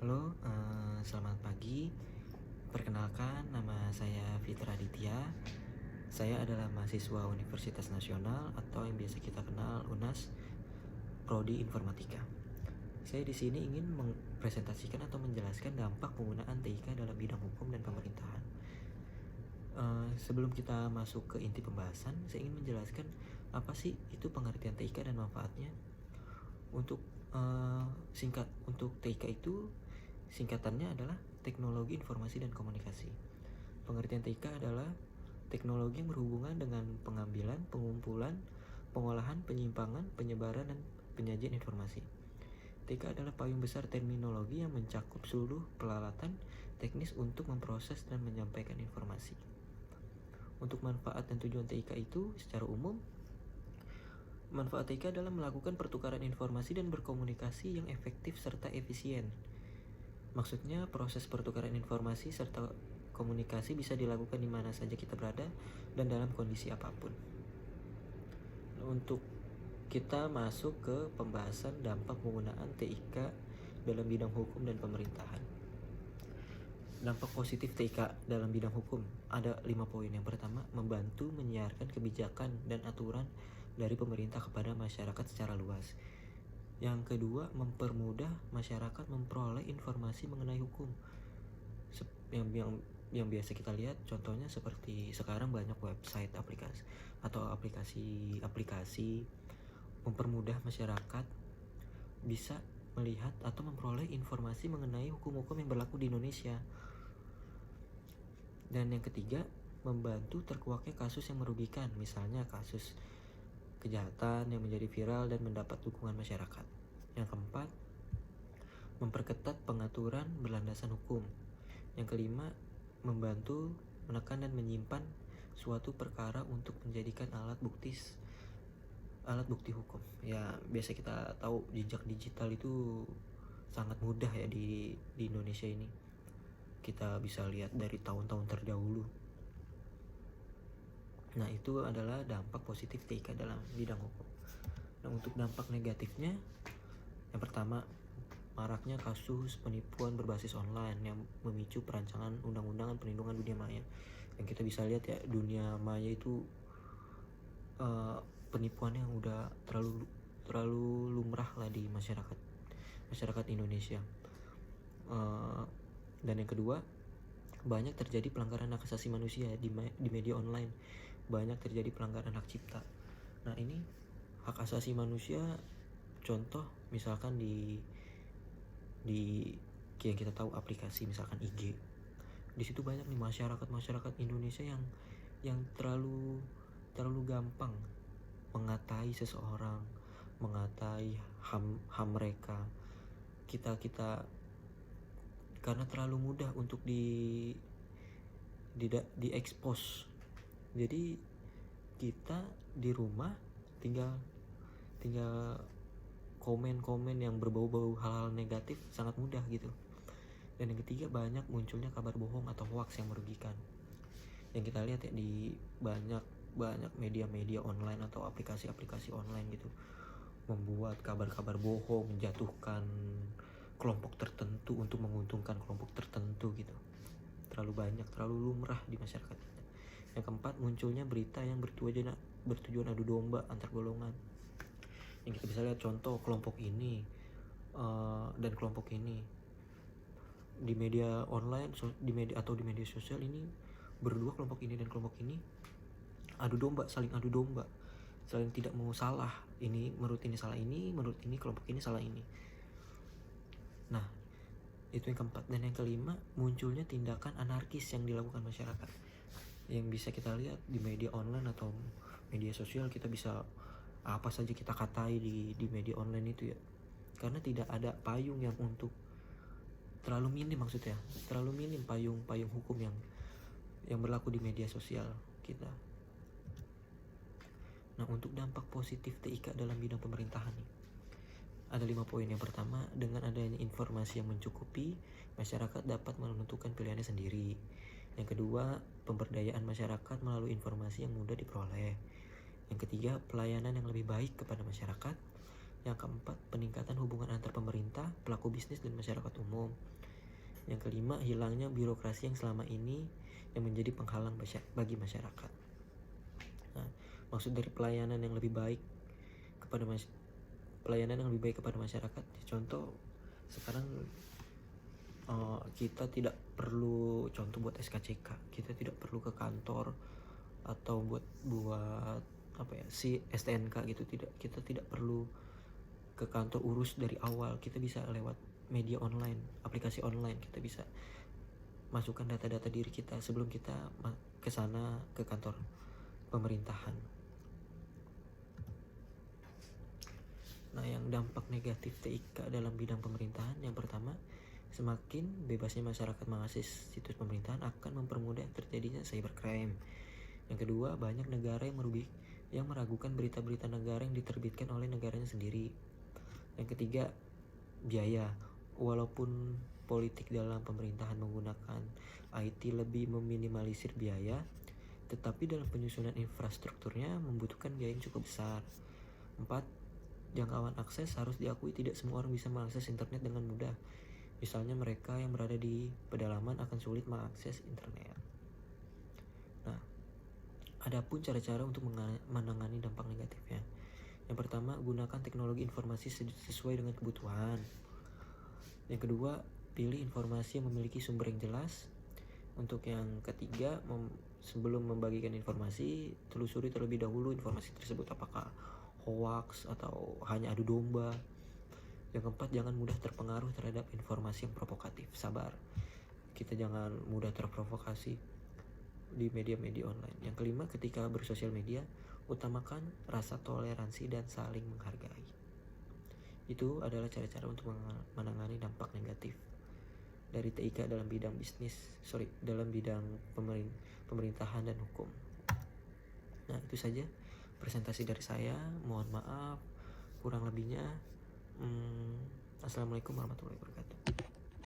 Halo, selamat pagi. Perkenalkan, nama saya Fitra Aditya. Saya adalah mahasiswa Universitas Nasional atau yang biasa kita kenal UNAS, Prodi Informatika. Saya di sini ingin mempresentasikan atau menjelaskan dampak penggunaan TIK dalam bidang hukum dan pemerintahan. Sebelum kita masuk ke inti pembahasan, saya ingin menjelaskan apa sih itu pengertian TIK dan manfaatnya. Untuk TIK itu singkatannya adalah Teknologi Informasi dan Komunikasi. Pengertian TIK adalah teknologi yang berhubungan dengan pengambilan, pengumpulan, pengolahan, penyimpangan, penyebaran, dan penyajian informasi. TIK adalah payung besar terminologi yang mencakup seluruh peralatan teknis untuk memproses dan menyampaikan informasi. Untuk manfaat dan tujuan TIK itu secara umum, manfaat TIK adalah melakukan pertukaran informasi dan berkomunikasi yang efektif serta efisien. Maksudnya, proses pertukaran informasi serta komunikasi bisa dilakukan di mana saja kita berada dan dalam kondisi apapun. Untuk kita masuk ke pembahasan dampak penggunaan TIK dalam bidang hukum dan pemerintahan. Dampak positif TIK dalam bidang hukum ada 5 poin. Yang pertama, membantu menyiarkan kebijakan dan aturan dari pemerintah kepada masyarakat secara luas. Yang kedua, mempermudah masyarakat memperoleh informasi mengenai hukum. Yang biasa kita lihat contohnya seperti sekarang banyak website, aplikasi atau aplikasi mempermudah masyarakat bisa melihat atau memperoleh informasi mengenai hukum-hukum yang berlaku di Indonesia. Dan yang ketiga, membantu terkuaknya kasus yang merugikan, misalnya kasus kejahatan yang menjadi viral dan mendapat dukungan masyarakat. Yang keempat, memperketat pengaturan berlandasan hukum. Yang kelima, membantu menekan dan menyimpan suatu perkara untuk menjadikan alat bukti hukum. Ya, biasa kita tahu jejak digital itu sangat mudah ya di Indonesia ini. Kita bisa lihat dari tahun-tahun terdahulu. Nah, itu adalah dampak positif TIK dalam bidang hukum. Nah, untuk dampak negatifnya, yang pertama, maraknya kasus penipuan berbasis online yang memicu perancangan undang-undangan perlindungan dunia maya. Yang kita bisa lihat ya, dunia maya itu penipuan yang udah terlalu lumrah lah di masyarakat Indonesia. Dan yang kedua, banyak terjadi pelanggaran hak asasi manusia di media online. Banyak terjadi pelanggaran hak cipta. Nah, ini hak asasi manusia, contoh misalkan di yang kita tahu aplikasi misalkan IG. Di situ banyak nih masyarakat Indonesia yang terlalu gampang mengatai seseorang, mengatai ham mereka. Kita karena terlalu mudah untuk di expose. Jadi kita di rumah tinggal komen-komen yang berbau-bau hal-hal negatif sangat mudah gitu. Dan yang ketiga, banyak munculnya kabar bohong atau hoax yang merugikan. Yang kita lihat ya di banyak media-media online atau aplikasi-aplikasi online gitu, membuat kabar-kabar bohong, menjatuhkan kelompok tertentu untuk menguntungkan kelompok tertentu gitu. Terlalu lumrah di masyarakat kita. Yang keempat, munculnya berita yang bertujuan adu domba antar golongan. Yang kita bisa lihat contoh kelompok ini dan kelompok ini di media online, di media sosial ini berdua, kelompok ini dan kelompok ini saling adu domba, saling tidak mau salah. Ini menurut ini salah ini, menurut ini kelompok ini salah ini. Nah, itu yang keempat. Dan yang kelima, munculnya tindakan anarkis yang dilakukan masyarakat. Yang bisa kita lihat di media online atau media sosial, kita bisa apa saja kita katai di media online itu ya. Karena tidak ada payung yang untuk terlalu minim payung hukum yang berlaku di media sosial kita. Nah, untuk dampak positif TIK dalam bidang pemerintahan nih, ada 5 poin. Yang pertama, dengan adanya informasi yang mencukupi, masyarakat dapat menentukan pilihannya sendiri. Yang kedua, pemberdayaan masyarakat melalui informasi yang mudah diperoleh. Yang ketiga, pelayanan yang lebih baik kepada masyarakat. Yang keempat, peningkatan hubungan antar pemerintah, pelaku bisnis, dan masyarakat umum. Yang kelima, hilangnya birokrasi yang selama ini yang menjadi penghalang bagi masyarakat. Nah, maksud dari pelayanan yang lebih baik kepada masyarakat. Contoh, sekarang kita tidak perlu, contoh buat SKCK, kita tidak perlu ke kantor atau buat STNK gitu, kita tidak perlu ke kantor urus dari awal. Kita bisa lewat media online, aplikasi online, kita bisa masukkan data-data diri kita sebelum kita ke sana, ke kantor pemerintahan. Nah, yang dampak negatif TIK dalam bidang pemerintahan, yang pertama, semakin bebasnya masyarakat mengakses situs pemerintahan akan mempermudah terjadinya cybercrime. Yang kedua, banyak negara yang meragukan berita-berita negara yang diterbitkan oleh negaranya sendiri. Yang ketiga, biaya. Walaupun politik dalam pemerintahan menggunakan IT lebih meminimalisir biaya, tetapi dalam penyusunan infrastrukturnya membutuhkan biaya yang cukup besar. 4. Jangkauan akses. Harus diakui tidak semua orang bisa mengakses internet dengan mudah. Misalnya mereka yang berada di pedalaman akan sulit mengakses internet. Nah, adapun cara-cara untuk menangani dampak negatifnya. Yang pertama, gunakan teknologi informasi sesuai dengan kebutuhan. Yang kedua, pilih informasi yang memiliki sumber yang jelas. Untuk yang ketiga, sebelum membagikan informasi, telusuri terlebih dahulu informasi tersebut apakah hoax atau hanya adu domba. Yang keempat, jangan mudah terpengaruh terhadap informasi yang provokatif. Sabar, kita jangan mudah terprovokasi di media-media online. Yang kelima, ketika bersosial media, utamakan rasa toleransi dan saling menghargai. Itu adalah cara-cara untuk menangani dampak negatif dari TIK dalam bidang dalam bidang pemerintahan dan hukum. Nah, itu saja presentasi dari saya. Mohon maaf kurang lebihnya. Assalamualaikum warahmatullahi wabarakatuh.